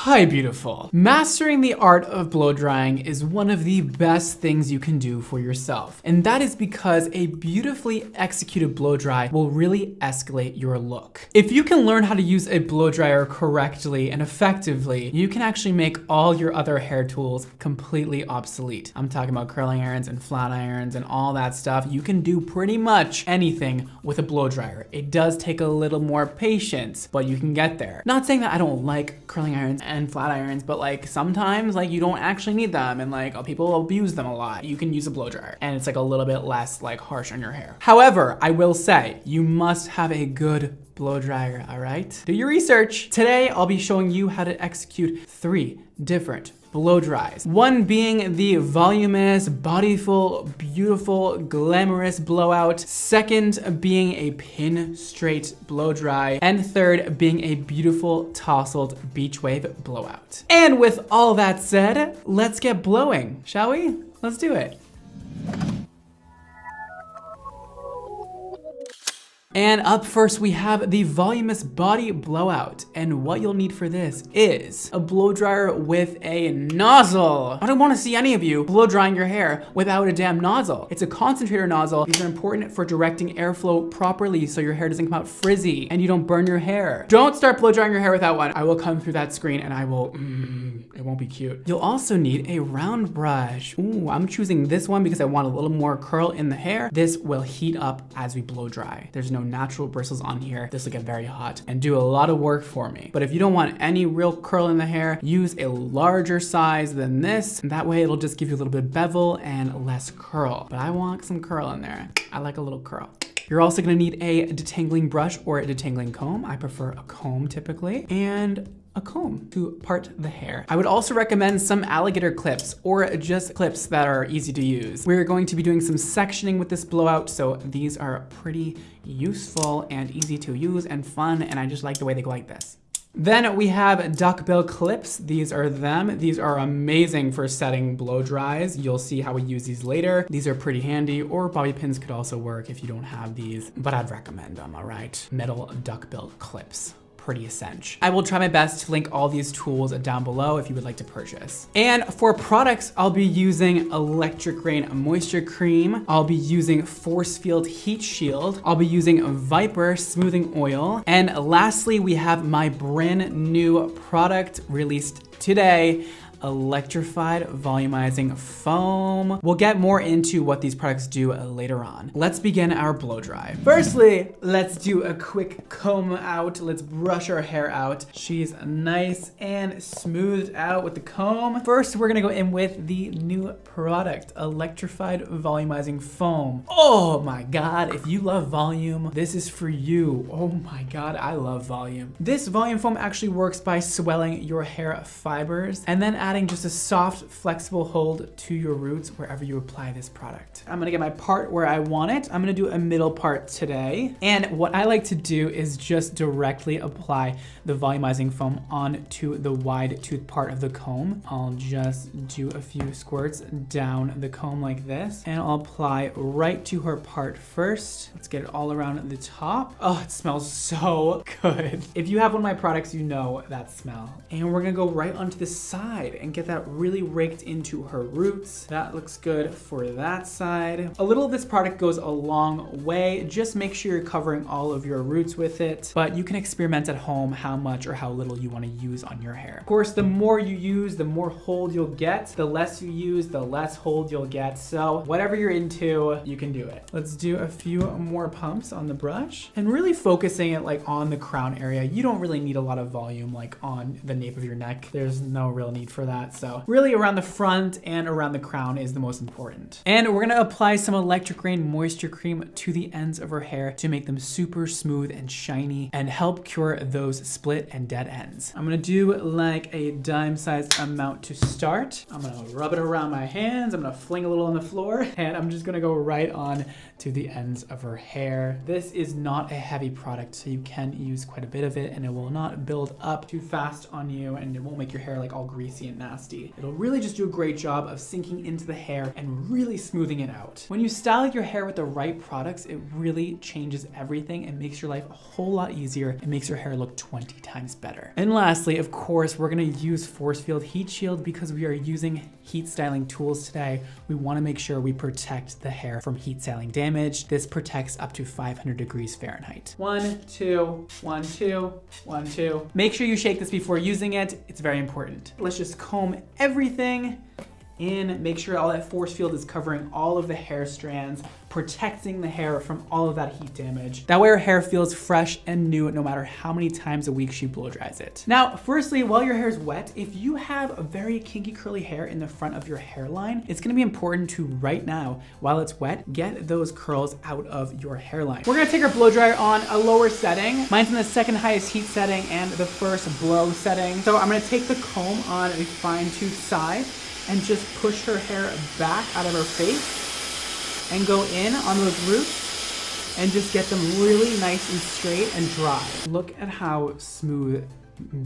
Hi, beautiful. Mastering the art of blow drying is one of the best things you can do for yourself. And that is because a beautifully executed blow dry will really escalate your look. If you can learn how to use a blow dryer correctly and effectively, you can actually make all your other hair tools completely obsolete. I'm talking about curling irons and flat irons and all that stuff. You can do pretty much anything with a blow dryer. It does take a little more patience, but you can get there. Not saying that I don't like curling irons and flat irons, but like sometimes like you don't actually need them and like people abuse them a lot. You can use a blow dryer and it's like a little bit less like harsh on your hair. However, I will say you must have a good blow dryer, all right? Do your research. Today, I'll be showing you how to execute 3 different blow dries. One being the voluminous, bodyful, beautiful, glamorous blowout. Second being a pin straight blow dry. And third being a beautiful tousled beach wave blowout. And with all that said, let's get blowing, shall we? Let's do it. And up first, we have the voluminous body blowout. And what you'll need for this is a blow dryer with a nozzle. I don't want to see any of you blow drying your hair without a damn nozzle. It's a concentrator nozzle. These are important for directing airflow properly so your hair doesn't come out frizzy and you don't burn your hair. Don't start blow drying your hair without one. I will come through that screen and I will, it won't be cute. You'll also need a round brush. Ooh, I'm choosing this one because I want a little more curl in the hair. This will heat up as we blow dry. There's no natural bristles on here. This will get very hot and do a lot of work for me. But if you don't want any real curl in the hair, use a larger size than this. That way it'll just give you a little bit of bevel and less curl. But I want some curl in there. I like a little curl. You're also gonna need a detangling brush or a detangling comb. I prefer a comb typically. And a comb to part the hair. I would also recommend some alligator clips or just clips that are easy to use. We're going to be doing some sectioning with this blowout, so these are pretty useful and easy to use and fun, and I just like the way they go like this. Then we have duckbill clips. These are them. These are amazing for setting blow dries. You'll see how we use these later. These are pretty handy, or bobby pins could also work if you don't have these, but I'd recommend them, all right? Metal duckbill clips. Pretty essential. I will try my best to link all these tools down below if you would like to purchase. And for products, I'll be using Electric Rain Moisture Cream. I'll be using Force Field Heat Shield. I'll be using Viper Smoothing Oil. And lastly, we have my brand new product released today, Electrified Volumizing Foam. We'll get more into what these products do later on. Let's begin our blow dry. Firstly, let's do a quick comb out. Let's brush our hair out. She's nice and smoothed out with the comb. First, we're gonna go in with the new product, Electrified Volumizing Foam. Oh my God, if you love volume, this is for you. Oh my God, I love volume. This volume foam actually works by swelling your hair fibers and then adding just a soft, flexible hold to your roots wherever you apply this product. I'm gonna get my part where I want it. I'm gonna do a middle part today. And what I like to do is just directly apply the volumizing foam onto the wide tooth part of the comb. I'll just do a few squirts down the comb like this, and I'll apply right to her part first. Let's get it all around the top. Oh, it smells so good. If you have one of my products, you know that smell. And we're gonna go right onto the side and get that really raked into her roots. That looks good for that side. A little of this product goes a long way. Just make sure you're covering all of your roots with it, but you can experiment at home how much or how little you want to use on your hair. Of course, the more you use, the more hold you'll get. The less you use, the less hold you'll get. So whatever you're into, you can do it. Let's do a few more pumps on the brush and really focusing it like on the crown area. You don't really need a lot of volume like on the nape of your neck. There's no real need for that. So really around the front and around the crown is the most important. And we're gonna apply some Electric Rain Moisture Cream to the ends of her hair to make them super smooth and shiny and help cure those split and dead ends. I'm gonna do like a dime-sized amount to start. I'm gonna rub it around my hands. I'm gonna fling a little on the floor, and I'm just gonna go right on to the ends of her hair. This is not a heavy product, so you can use quite a bit of it and it will not build up too fast on you and it won't make your hair like all greasy and nasty. It'll really just do a great job of sinking into the hair and really smoothing it out. When you style your hair with the right products, it really changes everything and makes your life a whole lot easier and makes your hair look 20 times better. And lastly, of course, we're gonna use Force Field Heat Shield because we are using heat styling tools today. We wanna make sure we protect the hair from heat styling damage. This protects up to 500 degrees Fahrenheit. 1, 2, 1, 2, 1, 2. Make sure you shake this before using it. It's very important. Let's just comb everything in, make sure all that force field is covering all of the hair strands, protecting the hair from all of that heat damage. That way our hair feels fresh and new no matter how many times a week she blow dries it. Now, firstly, while your hair is wet, if you have a very kinky curly hair in the front of your hairline, it's gonna be important to right now, while it's wet, get those curls out of your hairline. We're gonna take our blow dryer on a lower setting. Mine's in the second highest heat setting and the first blow setting. So I'm gonna take the comb on a fine tooth side and just push her hair back out of her face and go in on those roots and just get them really nice and straight and dry. Look at how smooth,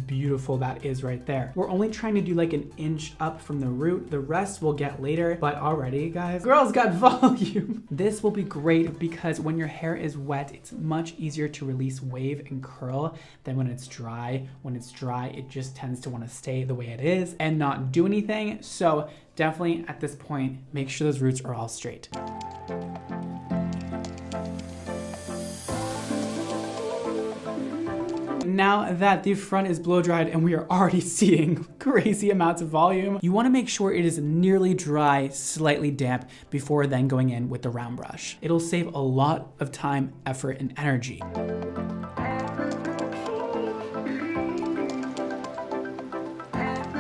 beautiful that is right there. We're only trying to do like an inch up from the root. The rest we'll get later, but already, guys, girls got volume. This will be great because when your hair is wet, it's much easier to release wave and curl than when it's dry. When it's dry, it just tends to want to stay the way it is and not do anything. So definitely at this point, make sure those roots are all straight. Now that the front is blow dried and we are already seeing crazy amounts of volume, you want to make sure it is nearly dry, slightly damp before then going in with the round brush. It'll save a lot of time, effort, and energy.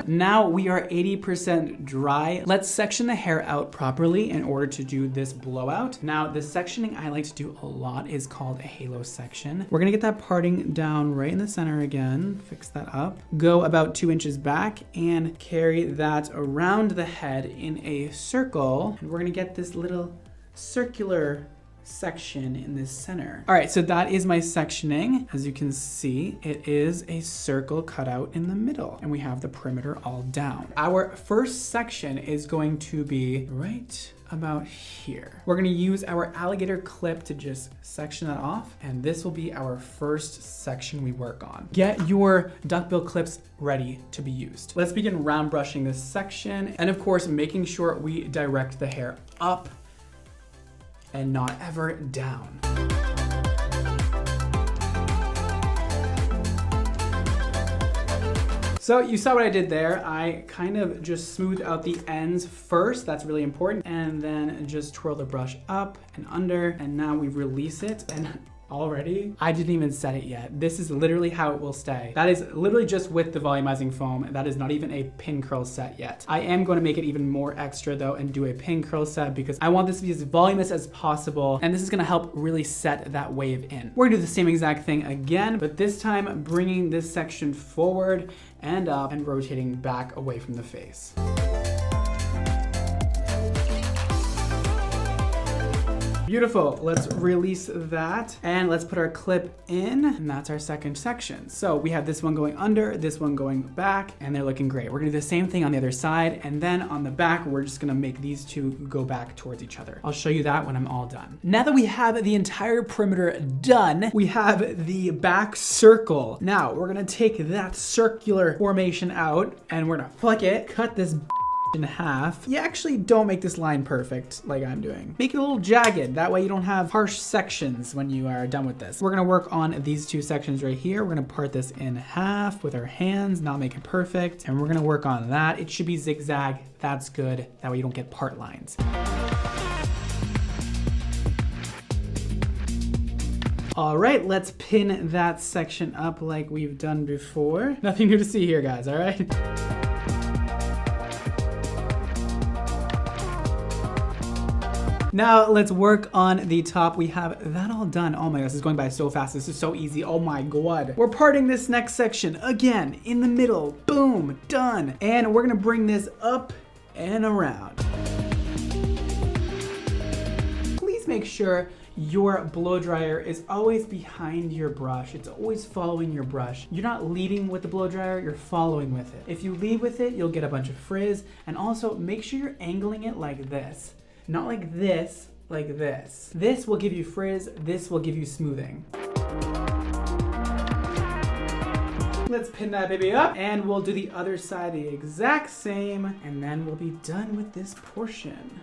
Now we are 80% dry. Let's section the hair out properly in order to do this blowout. Now, the sectioning I like to do a lot is called a halo section. We're gonna get that parting down right in the center again, fix that up. Go about 2 inches back and carry that around the head in a circle. And we're gonna get this little circular section in this center. All right, so that is my sectioning. As you can see, it is a circle cut out in the middle and we have the perimeter all down. Our first section is going to be right about here. We're gonna use our alligator clip to just section that off, and this will be our first section we work on. Get your duckbill clips ready to be used. Let's begin round brushing this section, and of course, making sure we direct the hair up and not ever down. So you saw what I did there. I kind of just smoothed out the ends first. That's really important. And then just twirl the brush up and under. And now we release it. And already, I didn't even set it yet. This is literally how it will stay. That is literally just with the volumizing foam. That is not even a pin curl set yet. I am going to make it even more extra though and do a pin curl set because I want this to be as voluminous as possible. And this is gonna help really set that wave in. We're gonna do the same exact thing again, but this time bringing this section forward and up and rotating back away from the face. Beautiful, let's release that and let's put our clip in, and that's our second section. So we have this one going under, this one going back, and they're looking great. We're gonna do the same thing on the other side, and then on the back, we're just gonna make these two go back towards each other. I'll show you that when I'm all done. Now that we have the entire perimeter done, we have the back circle. Now we're gonna take that circular formation out and we're gonna flick it, cut this in half. You actually don't make this line perfect like I'm doing. Make it a little jagged. That way you don't have harsh sections when you are done with this. We're gonna work on these two sections right here. We're gonna part this in half with our hands, not make it perfect. And we're gonna work on that. It should be zigzag. That's good. That way you don't get part lines. All right, let's pin that section up like we've done before. Nothing new to see here, guys, all right? Now let's work on the top. We have that all done. Oh my gosh, this is going by so fast. This is so easy. Oh my God. We're parting this next section again in the middle. Boom, done. And we're gonna bring this up and around. Please make sure your blow dryer is always behind your brush. It's always following your brush. You're not leading with the blow dryer, you're following with it. If you lead with it, you'll get a bunch of frizz. And also make sure you're angling it like this. Not like this, like this. This will give you frizz, this will give you smoothing. Let's pin that baby up, and we'll do the other side the exact same, and then we'll be done with this portion.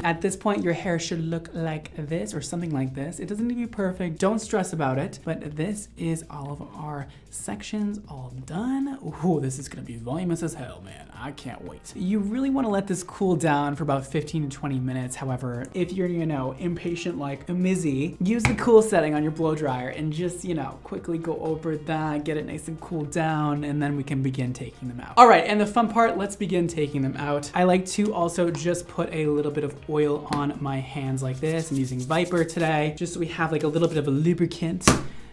At this point, your hair should look like this or something like this. It doesn't need to be perfect. Don't stress about it. But this is all of our sections all done. Ooh, this is gonna be voluminous as hell, man. I can't wait. You really wanna let this cool down for about 15 to 20 minutes. However, if you're, impatient like Mizzy, use the cool setting on your blow dryer and just, quickly go over that, get it nice and cool down, and then we can begin taking them out. All right, and the fun part, let's begin taking them out. I like to also just put a little bit of oil on my hands like this. I'm using Viper today, just so we have like a little bit of a lubricant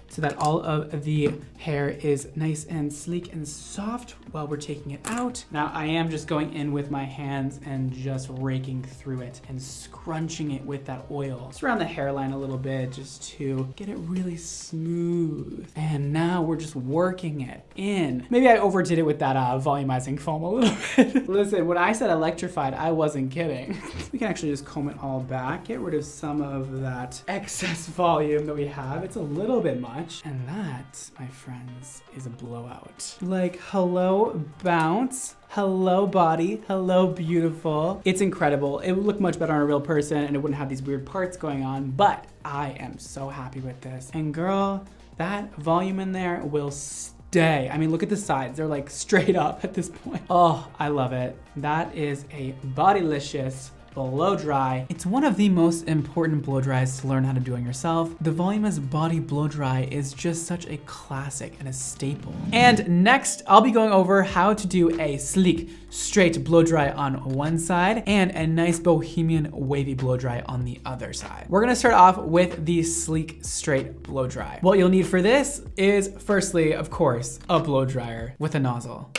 so that all of the hair is nice and sleek and soft while we're taking it out. Now I am just going in with my hands and just raking through it and scrunching it with that oil. Just around the hairline a little bit just to get it really smooth. And now we're just working it in. Maybe I overdid it with that volumizing foam a little bit. Listen, when I said electrified, I wasn't kidding. We can actually just comb it all back, get rid of some of that excess volume that we have. It's a little bit much. And that, my friends, is a blowout. Like, hello, bounce. Hello, body. Hello, beautiful. It's incredible. It would look much better on a real person and it wouldn't have these weird parts going on, but I am so happy with this. And girl, that volume in there will stay. I mean, look at the sides. They're like straight up at this point. Oh, I love it. That is a bodylicious blow dry. It's one of the most important blow dries to learn how to do on yourself. The Voluminous Body Blow Dry is just such a classic and a staple. And next, I'll be going over how to do a sleek, straight blow dry on one side and a nice bohemian wavy blow dry on the other side. We're gonna start off with the sleek, straight blow dry. What you'll need for this is, firstly, of course, a blow dryer with a nozzle.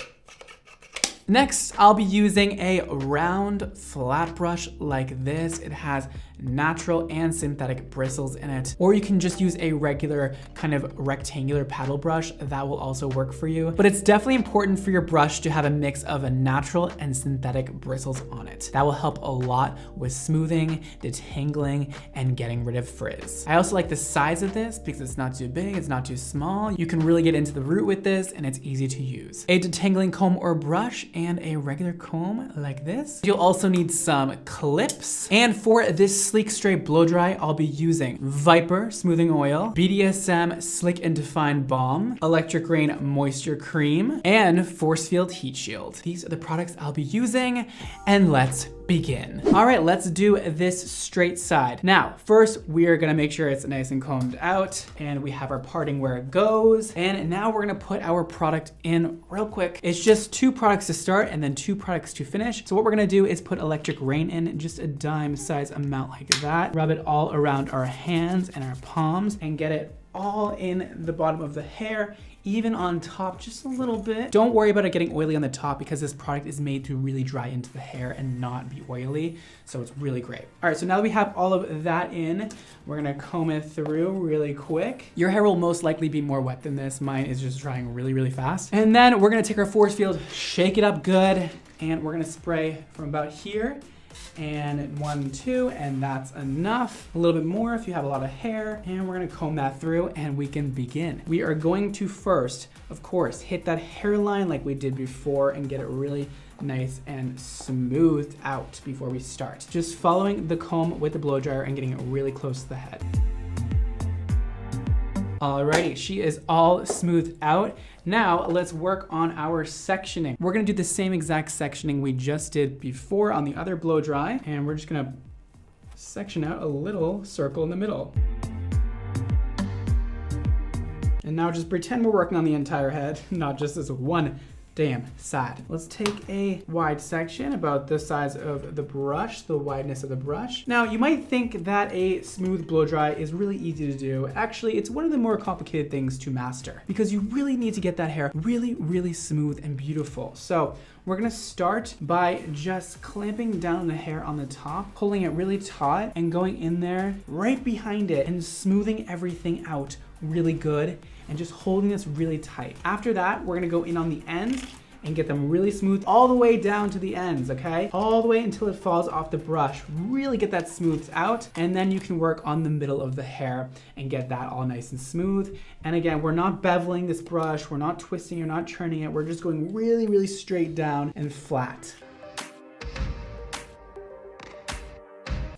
Next, I'll be using a round flat brush like this. It has natural and synthetic bristles in it, or you can just use a regular kind of rectangular paddle brush. That will also work for you. But it's definitely important for your brush to have a mix of a natural and synthetic bristles on it. That will help a lot with smoothing, detangling, and getting rid of frizz. I also like the size of this because it's not too big, it's not too small. You can really get into the root with this and it's easy to use. A detangling comb or brush and a regular comb like this. You'll also need some clips. And for this sleek straight blow dry, I'll be using Viper Smoothing Oil, BDSM Slick and Define Balm, Electric Rain Moisture Cream, and Force Field Heat Shield. These are the products I'll be using, and let's begin. All right, let's do this straight side. Now, first, we are gonna make sure it's nice and combed out, and we have our parting where it goes. And now we're gonna put our product in real quick. It's just 2 products to start and then 2 products to finish. So what we're gonna do is put Electric Rain in, just a dime size amount like that. Rub it all around our hands and our palms and get it all in the bottom of the hair, even on top just a little bit. Don't worry about it getting oily on the top because this product is made to really dry into the hair and not be oily, so it's really great. All right, so now that we have all of that in, we're gonna comb it through really quick. Your hair will most likely be more wet than this. Mine is just drying really, really fast. And then we're gonna take our force field, shake it up good, and we're gonna spray from about here, and 1, 2, and that's enough. A little bit more if you have a lot of hair, and we're gonna comb that through and we can begin. We are going to first, of course, hit that hairline like we did before and get it really nice and smoothed out before we start. Just following the comb with the blow dryer and getting it really close to the head. Alrighty, she is all smoothed out. Now let's work on our sectioning. We're gonna do the same exact sectioning we just did before on the other blow dry, and we're just gonna section out a little circle in the middle. And now just pretend we're working on the entire head, not just this one Damn, sad. Let's take a wide section about the size of the brush, the wideness of the brush. Now, you might think that a smooth blow dry is really easy to do. Actually, it's one of the more complicated things to master because you really need to get that hair really, really smooth and beautiful. So we're gonna start by just clamping down the hair on the top, pulling it really taut and going in there right behind it and smoothing everything out really good and just holding this really tight. After that, we're gonna go in on the ends and get them really smooth all the way down to the ends, okay? All the way until it falls off the brush. Really get that smoothed out, and then you can work on the middle of the hair and get that all nice and smooth. And again, we're not beveling this brush, we're not twisting or not turning it, we're just going really, really straight down and flat.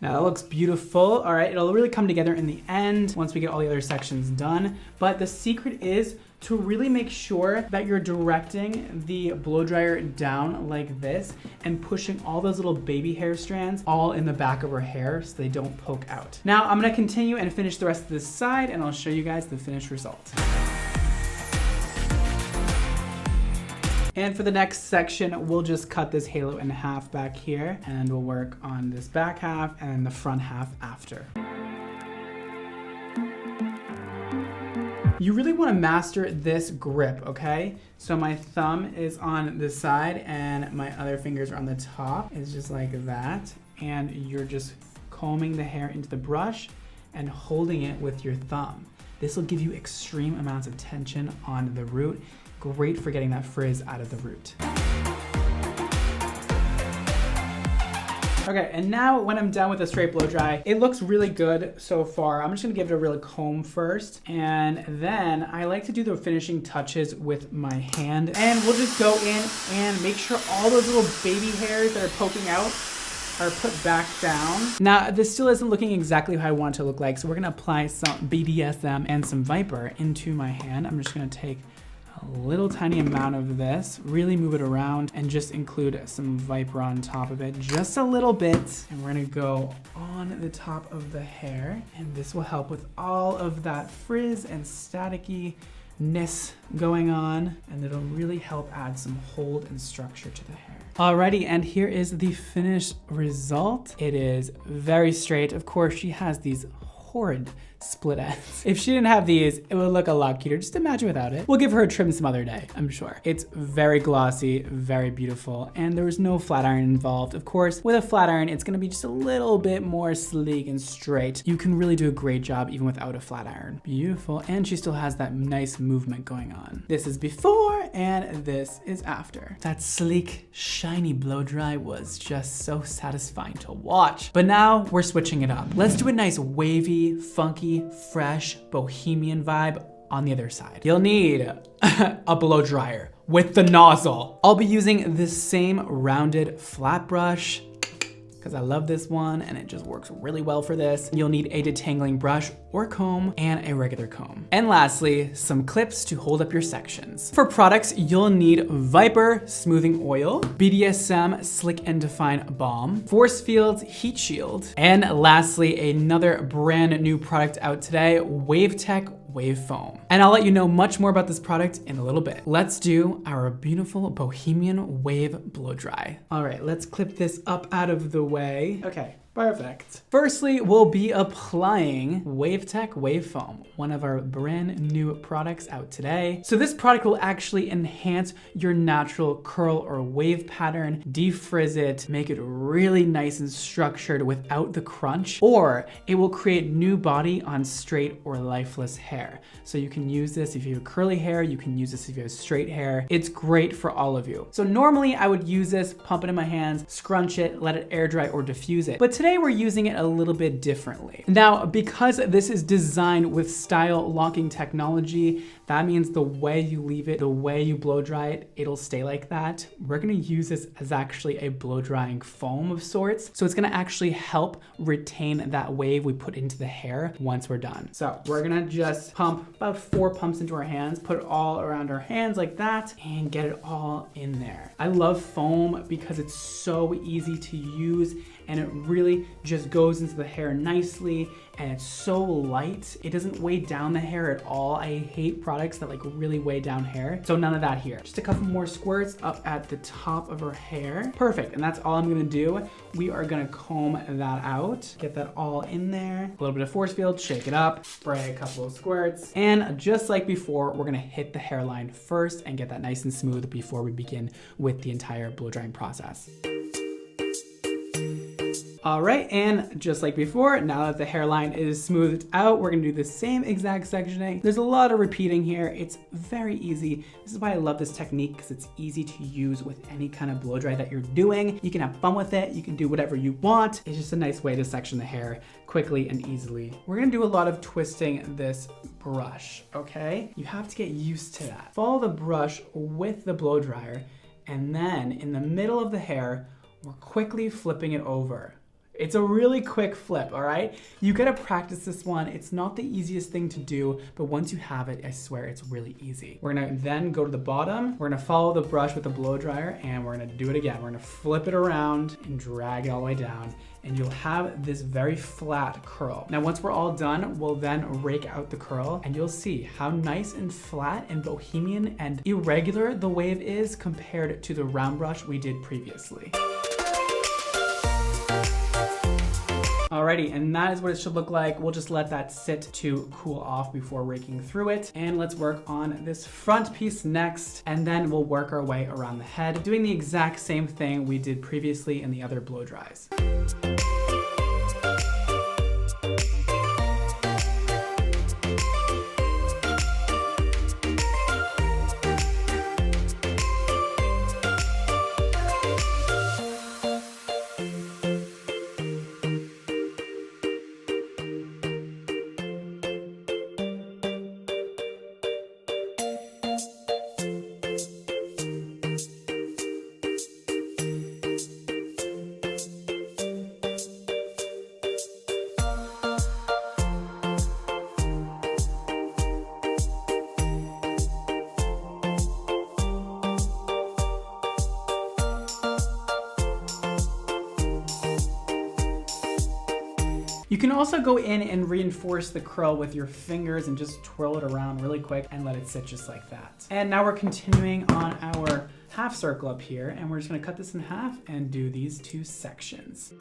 Now that looks beautiful. All right, it'll really come together in the end once we get all the other sections done. But the secret is to really make sure that you're directing the blow dryer down like this and pushing all those little baby hair strands all in the back of her hair so they don't poke out. Now I'm gonna continue and finish the rest of this side and I'll show you guys the finished result. And for the next section, we'll just cut this halo in half back here and we'll work on this back half and the front half after. You really want to master this grip, okay? So my thumb is on the side and my other fingers are on the top. It's just like that. And you're just combing the hair into the brush and holding it with your thumb. This will give you extreme amounts of tension on the root. Great for getting that frizz out of the root. Okay, and now when I'm done with the straight blow dry, it looks really good so far. I'm just gonna give it a real comb first, and then I like to do the finishing touches with my hand. And we'll just go in and make sure all those little baby hairs that are poking out are put back down. Now, this still isn't looking exactly how I want it to look like, so we're gonna apply some BDSM and some Viper into my hand. I'm just gonna take a little tiny amount of this, really move it around and just include some Viper on top of it, just a little bit. And we're gonna go on the top of the hair, and this will help with all of that frizz and staticky-ness going on, and it'll really help add some hold and structure to the hair. Alrighty, and here is the finished result. It is very straight. Of course, she has these horrid split ends. If she didn't have these, it would look a lot cuter. Just imagine without it. We'll give her a trim some other day, I'm sure. It's very glossy, very beautiful, and there was no flat iron involved. Of course, with a flat iron, it's gonna be just a little bit more sleek and straight. You can really do a great job even without a flat iron. Beautiful, and she still has that nice movement going on. This is before, and this is after. That sleek, shiny blow dry was just so satisfying to watch. But now we're switching it up. Let's do a nice wavy, funky, fresh, bohemian vibe on the other side. You'll need a blow dryer with the nozzle. I'll be using this same rounded flat brush because I love this one and it just works really well for this. You'll need a detangling brush or comb and a regular comb. And lastly, some clips to hold up your sections. For products, you'll need Viper Smoothing Oil, BDSM Slick and Define Balm, Force Fields Heat Shield, and lastly, another brand new product out today, WaveTech Wave Foam. And I'll let you know much more about this product in a little bit. Let's do our beautiful Bohemian Wave Blow Dry. All right, let's clip this up out of the way. Okay. Perfect. Firstly, we'll be applying WaveTech Wave Foam, one of our brand new products out today. So this product will actually enhance your natural curl or wave pattern, defrizz it, make it really nice and structured without the crunch, or it will create new body on straight or lifeless hair. So you can use this if you have curly hair, you can use this if you have straight hair. It's great for all of you. So normally I would use this, pump it in my hands, scrunch it, let it air dry or diffuse it. But today we're using it a little bit differently. Now, because this is designed with style locking technology, that means the way you leave it, the way you blow dry it, it'll stay like that. We're gonna use this as actually a blow drying foam of sorts. So it's gonna actually help retain that wave we put into the hair once we're done. So we're gonna just pump about 4 pumps into our hands, put it all around our hands like that, and get it all in there. I love foam because it's so easy to use and it really just goes into the hair nicely, and it's so light. It doesn't weigh down the hair at all. I hate products that like really weigh down hair. So none of that here. Just a couple more squirts up at the top of her hair. Perfect, and that's all I'm gonna do. We are gonna comb that out, get that all in there. A little bit of force field, shake it up, spray a couple of squirts. And just like before, we're gonna hit the hairline first and get that nice and smooth before we begin with the entire blow drying process. All right, and just like before, now that the hairline is smoothed out, we're gonna do the same exact sectioning. There's a lot of repeating here. It's very easy. This is why I love this technique, because it's easy to use with any kind of blow dry that you're doing. You can have fun with it. You can do whatever you want. It's just a nice way to section the hair quickly and easily. We're gonna do a lot of twisting this brush, okay? You have to get used to that. Follow the brush with the blow dryer, and then in the middle of the hair, we're quickly flipping it over. It's a really quick flip, all right? You gotta practice this one. It's not the easiest thing to do, but once you have it, I swear it's really easy. We're gonna then go to the bottom. We're gonna follow the brush with the blow dryer, and we're gonna do it again. We're gonna flip it around and drag it all the way down, and you'll have this very flat curl. Now, once we're all done, we'll then rake out the curl, and you'll see how nice and flat and bohemian and irregular the wave is compared to the round brush we did previously. Alrighty, and that is what it should look like. We'll just let that sit to cool off before raking through it. And let's work on this front piece next, and then we'll work our way around the head, doing the exact same thing we did previously in the other blow dries. You can also go in and reinforce the curl with your fingers and just twirl it around really quick and let it sit just like that. And now we're continuing on our half circle up here, and we're just gonna cut this in half and do these two sections.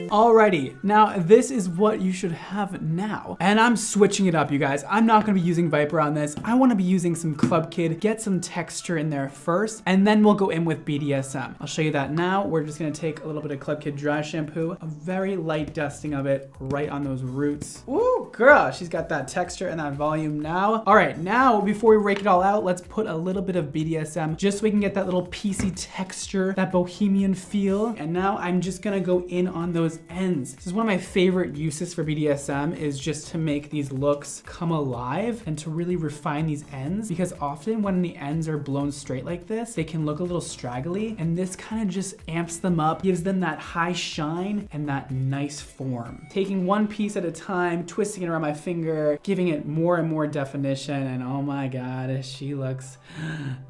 Alrighty, now this is what you should have now. And I'm switching it up, you guys. I'm not gonna be using Viper on this. I wanna be using some Club Kid, get some texture in there first, and then we'll go in with BDSM. I'll show you that now. We're just gonna take a little bit of Club Kid dry shampoo, a very light dusting of it right on those roots. Ooh, girl, she's got that texture and that volume now. All right, now before we rake it all out, let's put a little bit of BDSM just so we can get that little piecey texture, that bohemian feel. And now I'm just gonna go in on those ends. This is one of my favorite uses for BDSM, is just to make these looks come alive and to really refine these ends, because often when the ends are blown straight like this, they can look a little straggly, and this kind of just amps them up, gives them that high shine and that nice form. Taking one piece at a time, twisting it around my finger, giving it more and more definition, and oh my God, she looks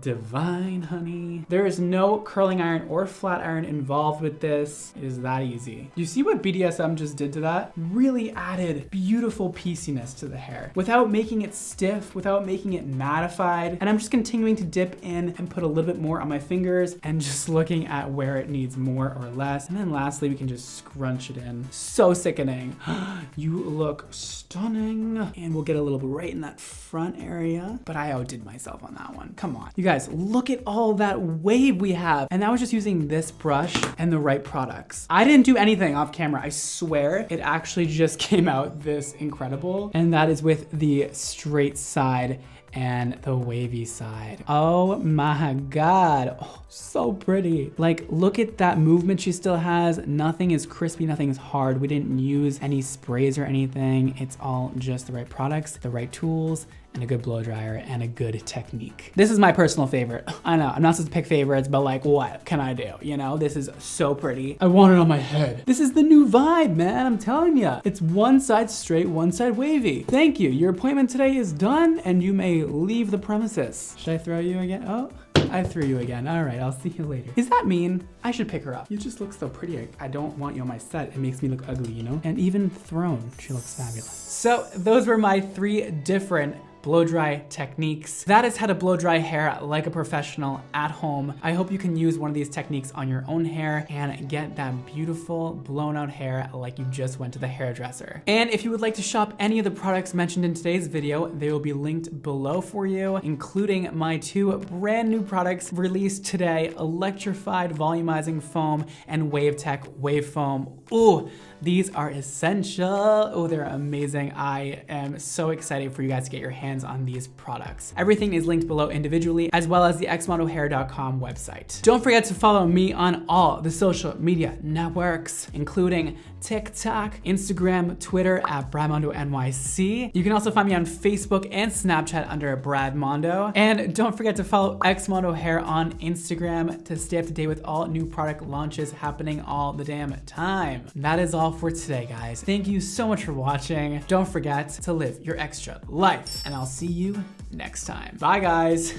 divine, honey. There is no curling iron or flat iron involved with this. It is that easy. You see what BDSM just did to that? Really added beautiful pieciness to the hair without making it stiff, without making it mattified. And I'm just continuing to dip in and put a little bit more on my fingers and just looking at where it needs more or less. And then lastly, we can just scrunch it in. So sickening. You look stunning. And we'll get a little bit right in that front area, but I outdid myself on that one. Come on. You guys, look at all that wave we have. And that was just using this brush and the right products. I didn't do anything off camera. I swear it actually just came out this incredible. And that is with the straight side and the wavy side. Oh my God. Oh, so pretty. Like, look at that movement she still has. Nothing is crispy, nothing is hard. We didn't use any sprays or anything. It's all just the right products, the right tools, and a good blow dryer and a good technique. This is my personal favorite. I know, I'm not supposed to pick favorites, but like, what can I do? You know, this is so pretty. I want it on my head. This is the new vibe, man, I'm telling ya. It's one side straight, one side wavy. Thank you, your appointment today is done and you may leave the premises. Should I throw you again? Oh. I threw you again. All right, I'll see you later. Is that mean? I should pick her up. You just look so pretty. I don't want you on my set. It makes me look ugly, you know? And even thrown, she looks fabulous. So those were my 3 different blow dry techniques. That is how to blow dry hair like a professional at home. I hope you can use one of these techniques on your own hair and get that beautiful blown out hair like you just went to the hairdresser. And if you would like to shop any of the products mentioned in today's video, they will be linked below for you, including my 2 brand new products released today, Electrified Volumizing Foam and WaveTech Wave Foam. Ooh, these are essential. Oh, they're amazing. I am so excited for you guys to get your hands on these products. Everything is linked below individually, as well as the xmodohair.com website. Don't forget to follow me on all the social media networks, including TikTok, Instagram, Twitter at BradMondoNYC. You can also find me on Facebook and Snapchat under Brad Mondo. And don't forget to follow Xmodo Hair on Instagram to stay up to date with all new product launches happening all the damn time. That is all for today, guys. Thank you so much for watching. Don't forget to live your extra life, and I'll see you next time. Bye, guys.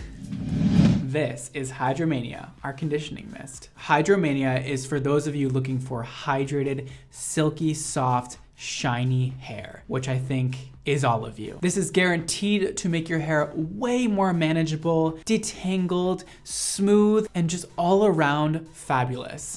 This is Hydromania, our conditioning mist. Hydromania is for those of you looking for hydrated, silky, soft, shiny hair, which I think is all of you. This is guaranteed to make your hair way more manageable, detangled, smooth, and just all around fabulous.